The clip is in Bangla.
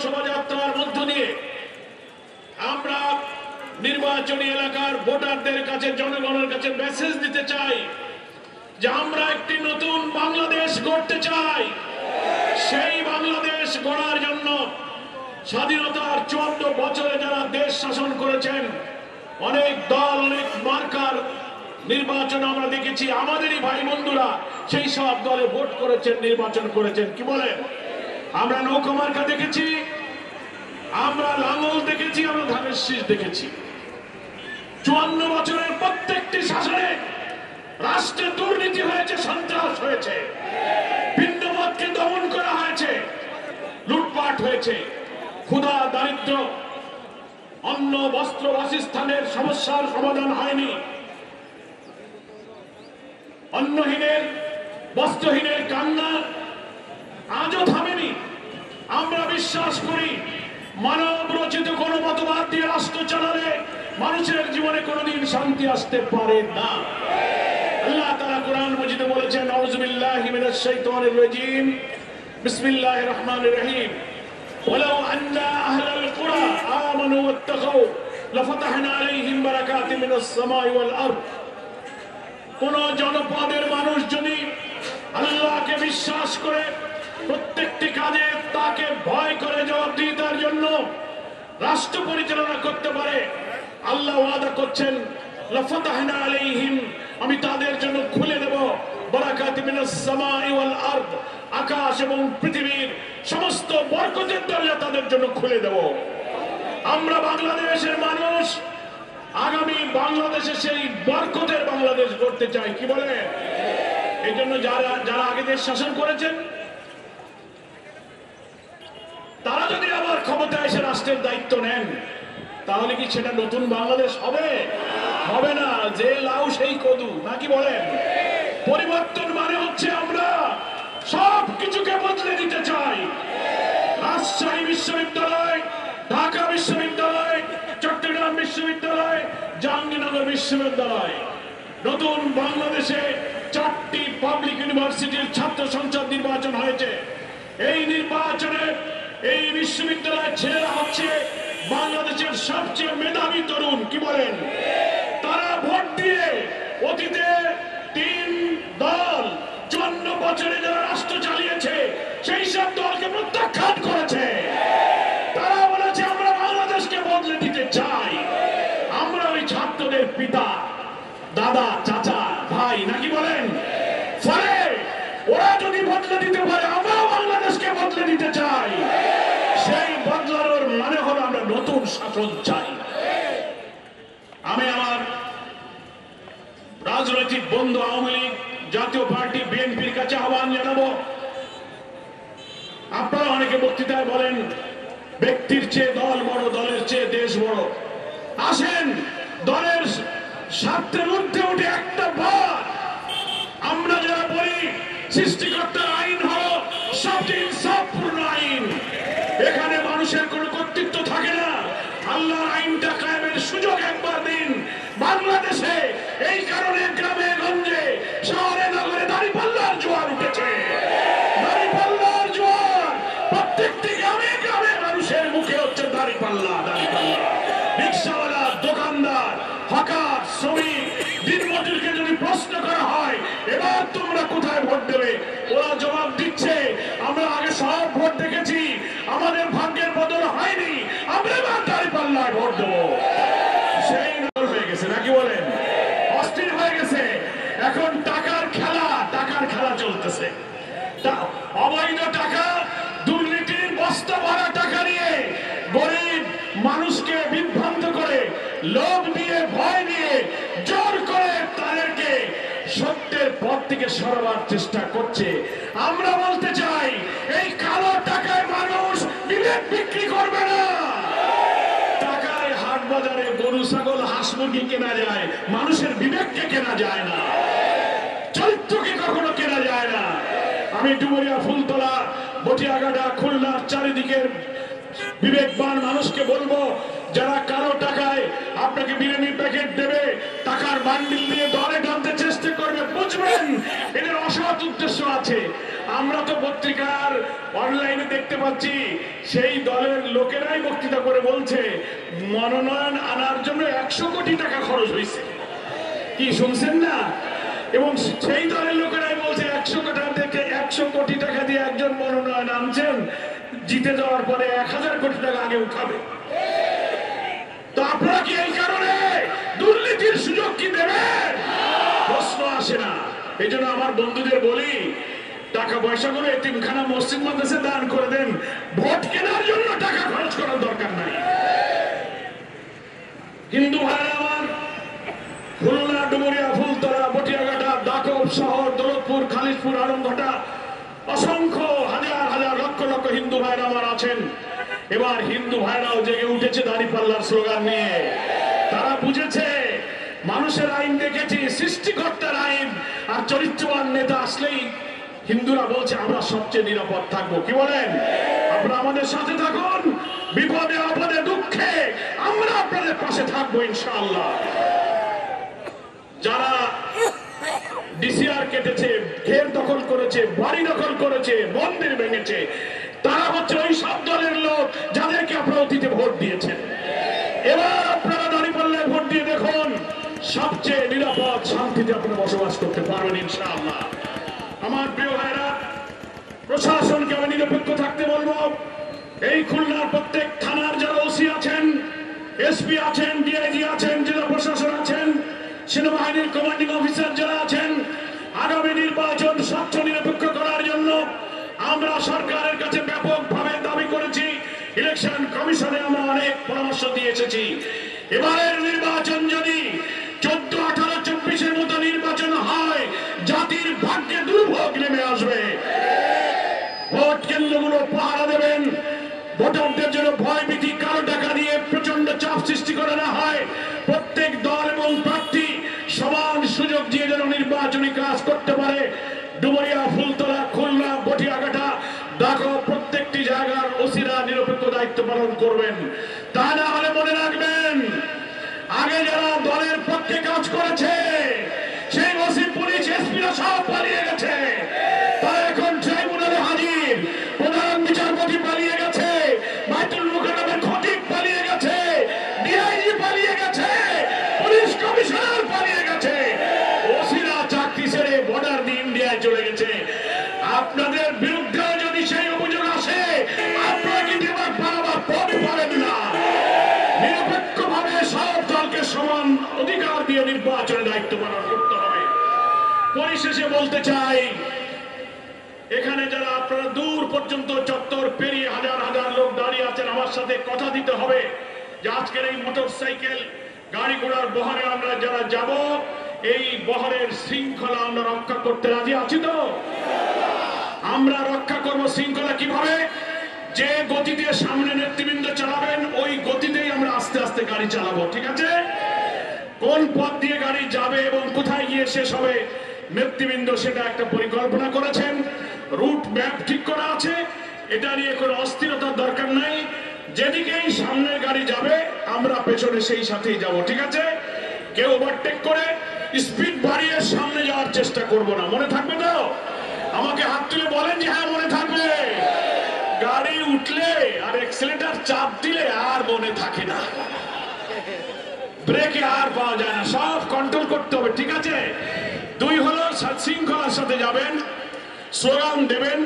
শোভাযাত্রার মধ্য দিয়ে আমরা নির্বাচনী এলাকার ভোটারদের কাছে, জনগণের কাছে মেসেজ দিতে চাই যে আমরা একটি নতুন বাংলাদেশ গড়তে চাই। সেই বাংলাদেশ গড়ার জন্য স্বাধীনতার 54 বছরে যারা দেশ শাসন করেছেন, অনেক দল, অনেক মার্কার নির্বাচন আমরা দেখেছি, আমাদেরই ভাই বন্ধুরা সেই সব দলে ভোট করেছেন, নির্বাচন করেছেন। কি বলেন? আমরা নৌকা মার্কা দেখেছি, আমরা লাঙ্গল দেখেছি, আমরা ধানের শীষ দেখেছি। 54 বছরের প্রত্যেকটি শাসনে রাষ্ট্রে দুর্নীতি হয়েছে, সন্ত্রাস হয়েছে, ভিন্নমতকে দমন করা হয়েছে, লুটপাট হয়েছে, ক্ষুধা, দারিদ্র, অন্ন, বস্ত্র, বাসস্থানের সমস্যার সমাধান হয়নি। অন্নহীনের, বস্ত্রহীনের কান্না আজও থামেনি। আমরা বিশ্বাস করি মানব রচিত কোন মতবাদ দিয়ে রাষ্ট্র চালালে মানুষের জীবনে কোনোদিন শান্তি আসতে পারে না। আল্লাহ তাআলা কোরআন মাজিদে বলেছেন, আউযু বিল্লাহি মিনাশ শাইতানির রাজীম, বিসমিল্লাহির রহমানির রহিম, ওয়ালাউ আন্না আহলাল কুরা আমানু ওয়াত্তাকাউ লাফাতাহনা আলাইহিম বারাকাতিন মিনাস সামাই ওয়াল আরদ। কোন জনপদের মানুষ যদি আল্লাহকে বিশ্বাস করে প্রত্যেকটি কাজে তাকে ভয় করে জবাবদিহিতার জন্য রাষ্ট্র পরিচালনা করতে পারে, আল্লাহ ওয়াদা করছেন লাফাতাহনা আলাইহিম, আমি তাদের জন্য খুলে দেব বারাকাতিন মিনাস সামাই ওয়াল আরদ, আকাশ এবং পৃথিবীর সমস্ত বরকতের দরজা তাদের জন্য খুলে দেব। আমরা বাংলাদেশের মানুষ আগামী বাংলাদেশে সেই বরকতের বাংলাদেশ গড়তে চাই। কি বলে? এই জন্য যারা আগে দেশ শাসন করেছেন তারা যদি আবার ক্ষমতায় এসে রাষ্ট্রের দায়িত্ব নেন, তাহলে কি সেটা নতুন বাংলাদেশ হবে? হবে না। যে লাউ সেই কদু, নাকি বলেন? পরিবর্তন মানে হচ্ছে আমরা সব কিছুকে বদলে দিতে চাই। রাজশাহী বিশ্ববিদ্যালয়, ঢাকা বিশ্ববিদ্যালয়, চট্টগ্রাম বিশ্ববিদ্যালয়, জাহাঙ্গীরনগর বিশ্ববিদ্যালয়, নতুন বাংলাদেশে 4টি পাবলিক ইউনিভার্সিটির ছাত্র সংসদ নির্বাচন হয়েছে। এই নির্বাচনে এই বিশ্ববিদ্যালয়ের ছেলেরা হচ্ছে বাংলাদেশের সবচেয়ে মেধাবী তরুণ। কি বলেন? তারা ভোট দিয়ে অতীতে 3 দল 54 বছরে যারা রাষ্ট্র চালিয়েছে সেই সব দলকে প্রত্যাখ্যান করেছে। তারা বলেছে আমরা বাংলাদেশকে বদলে দিতে চাই। আমরা ওই ছাত্রদের পিতা, দাদা, চাচা, ভাই, নাকি বলেন? ফলে ওরা যদি বদলে দিতে পারে, আমরাও বাংলাদেশকে বদলে দিতে চাই। সেই বদলানোর মানে হলো আমরা নতুন শাসন চাই। আমি আমার রাজনৈতিক বন্ধু আওয়ামী লীগ, জাতীয় পার্টি, বিএনপির কাছে আহ্বান জানাবো। আপনারা অনেকে বক্তৃতায় বলেন ব্যক্তির চেয়ে দল বড়, দলের চেয়ে দেশ বড়। আসেন দলের স্বার্থের ঊর্ধ্বে উঠে একটা বার আমরা যারা বলি সৃষ্টিকর্তার আইন হলো সবচেয়ে ইনসাফপূর্ণ আইন। এখানে মানুষের কোনো কর্তৃত্ব থাকে না। আল্লাহর আইনটা কায়েমের সুযোগ একবার দিন বাংলাদেশে। এই কারণে গ্রামে গঞ্জে, শহরে নগরে দাঁড়িপাল্লার জোয়ার উঠেছে। দাঁড়িপাল্লার জোয়ার প্রত্যেকটি গ্রামে গ্রামে মানুষের মুখে হচ্ছে দাঁড়িপাল্লা, দাঁড়িপাল্লা। রিক্সাওয়ালা, দোকানদার, হকার, শ্রমিক, দিনমজুরকে যদি প্রশ্ন করা হয় এবার তোমরা কোথায় ভোট দেবে, ওরা জবাব দিচ্ছে আমরা আগে সব ভোট দেখেছি, আমাদের ভাগ্যের বদল হয়নি, আমরা এবার দাঁড়িপাল্লায় ভোট দেবো। সেই নজর হয়ে গেছে, নাকি বলেন? অস্থির হয়ে গেছে। এখন টাকার খেলা, টাকার খেলা চলতেছে। অবৈধ টাকা, দুর্নীতির বস্তা ভরা টাকা নিয়ে গরিব মানুষকে বিভ্রান্ত করে, লোভ দিয়ে, ভয় দিয়ে, জোর করে তাদেরকে সত্যের পথ থেকে সরাবার চেষ্টা করছে। আমরা বলতে চাই এই কালো টাকায় মানুষ বিবেক বিক্রি করবে না। টাকায় হাট বাজারে গরু, ছাগল, হাঁস, মুরগি কেনা যায়, মানুষের বিবেককে কেনা যায় না, চরিত্রকে কখনো কেনা যায় না। আমি ডুবুরিয়া, ফুলতলা, বটিয়াঘাটা, খুলনার চারিদিকের বিবেকবান মানুষকে বলবো, যারা কালো টাকায় আপনাকে বিরিয়ানির প্যাকেট দেবে, টাকার বান্ডিল দিয়ে দলে টানতে চেষ্টা করবে, বুঝবেন এদের অসৎ উদ্দেশ্য আছে। আমরা তো পত্রিকার অনলাইনে দেখতে দেখতে পাচ্ছি সেই দলের লোকেরাই বক্তৃতা করে বলছে মনোনয়ন আনার জন্য 100 কোটি টাকা খরচ হয়েছে। কি শুনছেন না? এবং সেই দলের লোকেরাই বলছে 100 কোটি টাকা দিয়ে একজন মনোনয়ন আনছেন, জিতে যাওয়ার পরে 1000 কোটি টাকা আগে উঠাবে। তো আপনারা কি এই কারণে দুর্নীতির সুযোগ কি দেবেন? প্রশ্ন আসে না। এই জন্য আমার বন্ধুদের বলি, টাকা পয়সা করে এতিমখানা মসজিদ মাদ্রাসা দান করে দেন, ভোট কেনার জন্য টাকা খরচ করার দরকার নাই। হিন্দু ভাইরা আমার, খুলনা, ডুমুরিয়া, ফুলতলা, বটিয়াঘাটা, দাকব শহর, দৌলতপুর, খালিশপুর, আলমঘাটা অসংখ্য হাজার হাজার লক্ষ লক্ষ হিন্দু ভাইরা আমার আছেন। এবার হিন্দু ভাইরাও জেগে উঠেছে দাঁড়িপাল্লার স্লোগান নিয়ে। তারা বুঝেছে মানুষের আইন দেখেছি, সৃষ্টিকর্তার আইন, আর চরিত্রবান নেতা আসলেই হিন্দুরা বলছে আমরা সবচেয়ে নিরাপদ থাকবো। কি বলেন? আপনারা আমাদের সাথে থাকুন, বিপদে আপদে দুঃখে আমরা আপনাদের পাশে থাকবো ইনশাআল্লাহ। যারা ডিসিআর কেটেছে, ঘের দখল করেছে, বাড়ি দখল করেছে, মন্দির ভেঙেছে, তারা হচ্ছে ওই সব দলের লোক যাদেরকে আপনারা অতীতে ভোট দিয়েছেন। এবার আপনারা দাঁড়িপাল্লায় ভোট দিয়ে দেখুন, সবচেয়ে নিরাপদ শান্তিতে আপনারা বসবাস করতে পারবেন ইনশাআল্লাহ। আমার প্রিয় ভাইরা, প্রশাসনকে আমি নিরপেক্ষ থাকতে বলবো। এই খুলনার প্রত্যেক থানার যারা ওসি আছেন, এসপি আছেন, ডিআইজি আছেন, জেলা প্রশাসন আছেন, সেনাবাহিনীর কমান্ডিং অফিসার যারা আছেন, আগামী নির্বাচন স্বচ্ছ নিরপেক্ষ করার জন্য আমরা সরকারের কাছে ব্যাপকভাবে দাবি করেছি। ইলেকশন কমিশনে আমরা অনেক পরামর্শ দিয়ে এসেছি। এবারের নির্বাচন যদি 14, 18, 24-এর মতো নির্বাচন হয়, জাতির ভাগ্যে দুর্ভোগ নেমে আসবে। ভোট কেন্দ্রগুলো পাহারা দেবেন, ভোটারদের জন্য ভয় ভীতি, কালো টাকা দিয়ে প্রচন্ড চাপ সৃষ্টি করে না হয়, প্রত্যেক দল এবং প্রার্থী সমান সুযোগ দিয়ে যেন নির্বাচনী কাজ করতে পারে। ডুমুরিয়া, ফুলতলা, খুলনা, বটিয়াঘাটা, দাকব প্রত্যেকটি জায়গার ওসিরা নিরপেক্ষ দায়িত্ব পালন করবেন। তা না হলে মনে রাখবেন, আগে যারা দলের পক্ষে কাজ করেছে সেই ওসি, পুলিশ, এসপিরা সব পালিয়ে গেছে। তারা এখন ট্রাইব্যুনালে হাজির। প্রধান বিচারপতি পালিয়ে গেছে, বাইতুল মুকাররমের খতিব পালিয়ে গেছে, ডিআইজি পালিয়ে গেছে, পুলিশ কমিশনার পালিয়ে গেছে, ওসিরা চাকরি ছেড়ে বর্ডার দিয়ে ইন্ডিয়ায় চলে গেছে। আপনাদের বিরুদ্ধে যদি সেই অভিযোগ আসে, আপনারা কিন্তু এবার বারবার পথ পাবেন না। নিরপেক্ষভাবে সব দলকে সমান অধিকার দিয়ে নির্বাচনের দায়িত্ব পালন করতে হবে। পরিশেষে বলতে চাই, এখানে যারা আপনারা দূর পর্যন্ত চত্বর পেরিয়ে হাজার হাজার লোক দাঁড়িয়ে আছেন, আমার সাথে কথা দিতে হবে যে আজকের এই মোটরসাইকেল গাড়ি ঘোড়ার বহরে আমরা যারা যাব, এই বহরের শৃঙ্খলা আমরা রক্ষা করতে রাজি আছি তো? আমরা রক্ষা করব শৃঙ্খলা কিভাবে? যে গতিতে সামনে নেতৃবৃন্দ চালাবেন ওই গতিতেই আমরা আস্তে আস্তে গাড়ি চালাবো। ঠিক আছে? কোন পথ দিয়ে গাড়ি যাবে এবং কোথায় গিয়ে শেষ হবে নেতৃবৃন্দ সেটা একটা পরিকল্পনা করেছেন, রুট ম্যাপ ঠিক করা আছে। এটা নিয়ে কোনো অস্থিরতার দরকার নাই। যেদিকেই সামনের গাড়ি যাবে আমরা পেছনে সেই সাথেই যাব। ঠিক আছে? কেউ ওভারটেক করে স্পিড বাড়িয়ে সামনে যাওয়ার চেষ্টা করব না। মনে থাকবে তো? আমাকে হাত তুলে বলেন যে হ্যাঁ মনে থাকবে। গাড়ি উঠলে আর এক্সেলেটার চাপ দিলে আর মনে থাকে না, ব্রেকে আর পাওয়া যায় না, সব কন্ট্রোল করতে হবে। ঠিক আছে? 2 হলো শৃঙ্খলার সাথে যাবেন, স্লোগান দেবেন,